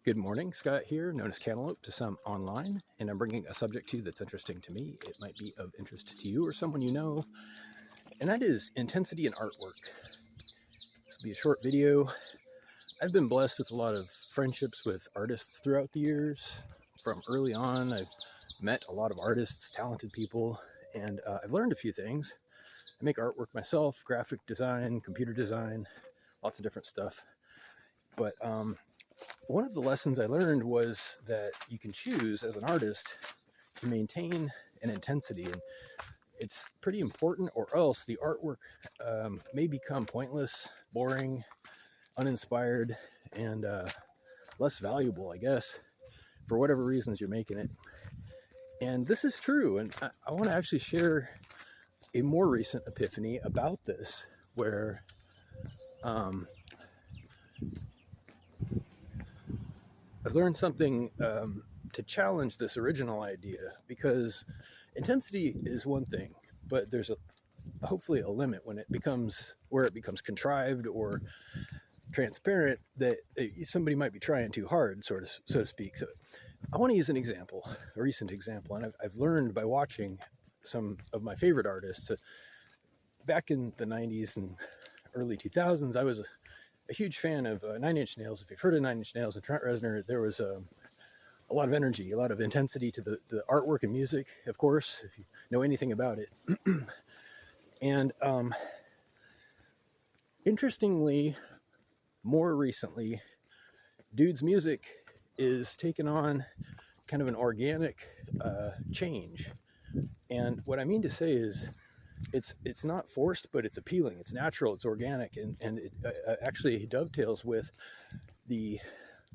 Good morning, Scott here, known as Cantaloupe to some online, and I'm bringing a subject to you that's interesting to me. It might be of interest to you or someone you know, and that is intensity in artwork. This will be a short video. I've been blessed with a lot of friendships with artists throughout the years. From early on, I've met a lot of artists, talented people, and I've learned a few things. I make artwork myself, graphic design, computer design, lots of different stuff. But one of the lessons I learned was that you can choose as an artist to maintain an intensity, and it's pretty important, or else the artwork may become pointless, boring, uninspired, and less valuable, I guess, for whatever reasons you're making it. And this is true, and I want to actually share a more recent epiphany about this, where I've learned something to challenge this original idea, because intensity is one thing, but there's hopefully a limit when it becomes contrived or transparent, that somebody might be trying too hard, so to speak. So I want to use a recent example, and I've learned by watching some of my favorite artists. Back in the 90s and early 2000s, I was a huge fan of Nine Inch Nails. If you've heard of Nine Inch Nails and Trent Reznor, there was a lot of energy, a lot of intensity to the artwork and music, of course, if you know anything about it. And interestingly, more recently, dude's music is taken on kind of an organic change. And what I mean to say is, it's not forced, but it's appealing, it's natural, it's organic, and it actually dovetails with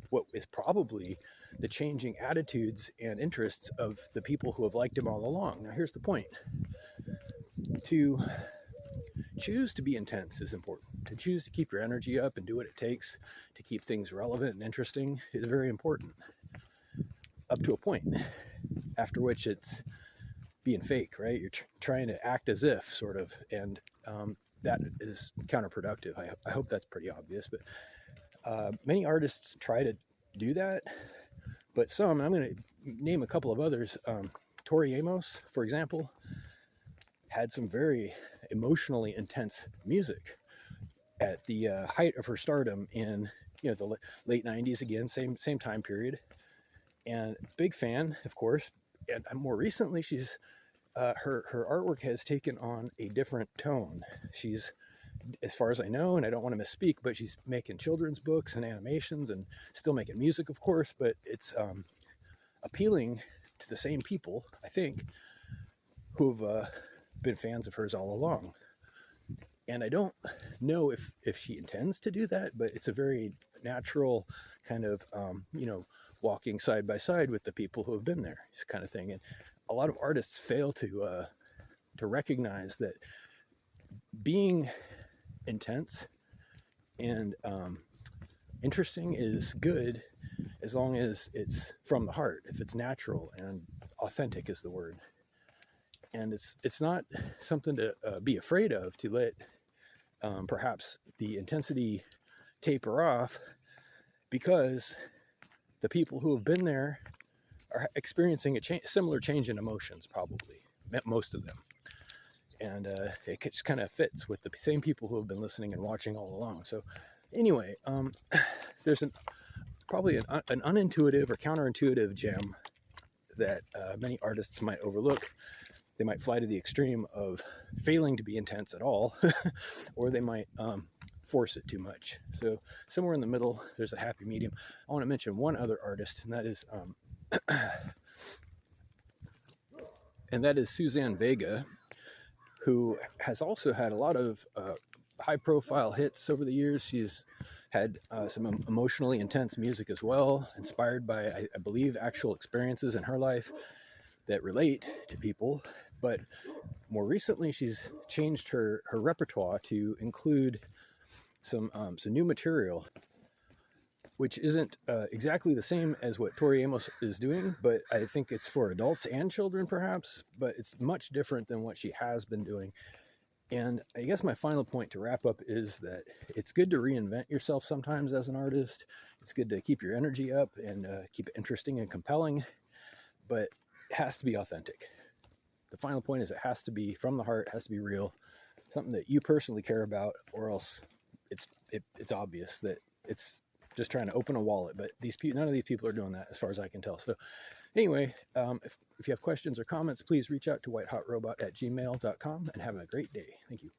what is probably the changing attitudes and interests of the people who have liked him all along. Now, here's the point. To choose to be intense is important. To choose to keep your energy up and do what it takes to keep things relevant and interesting is very important, up to a point, after which it's being fake, right? You're trying to act as if, sort of, and that is counterproductive. I hope that's pretty obvious, but many artists try to do that, but some, and I'm going to name a couple of others. Tori Amos, for example, had some very emotionally intense music at the height of her stardom in the late 90s, again, same time period, and big fan, of course. And more recently, she's her artwork has taken on a different tone. She's, as far as I know, and I don't want to misspeak, but she's making children's books and animations and still making music, of course, but it's appealing to the same people, I think, who've been fans of hers all along. And I don't know if she intends to do that, but it's a very natural kind of, walking side by side with the people who have been there, this kind of thing. And a lot of artists fail to recognize that being intense and interesting is good, as long as it's from the heart, if it's natural, and authentic is the word. And it's not something to be afraid of, to let perhaps the intensity taper off, because the people who have been there are experiencing a similar change in emotions, probably, most of them. And it just kind of fits with the same people who have been listening and watching all along. So anyway, there's probably an unintuitive or counterintuitive gem that many artists might overlook. They might fly to the extreme of failing to be intense at all, or they might force it too much. So somewhere in the middle, there's a happy medium. I want to mention one other artist, and that is Suzanne Vega, who has also had a lot of high-profile hits over the years. She's had some emotionally intense music as well, inspired by, I believe, actual experiences in her life that relate to people. But more recently, she's changed her repertoire to include some new material, which isn't exactly the same as what Tori Amos is doing, but I think it's for adults and children, perhaps, but it's much different than what she has been doing. And I guess my final point to wrap up is that it's good to reinvent yourself sometimes as an artist. It's good to keep your energy up and keep it interesting and compelling, but it has to be authentic. The final point is it has to be from the heart, it has to be real, something that you personally care about, or else it's obvious that it's just trying to open a wallet. But none of these people are doing that, as far as I can tell. So anyway, if you have questions or comments, please reach out to whitehotrobot@gmail.com and have a great day. Thank you.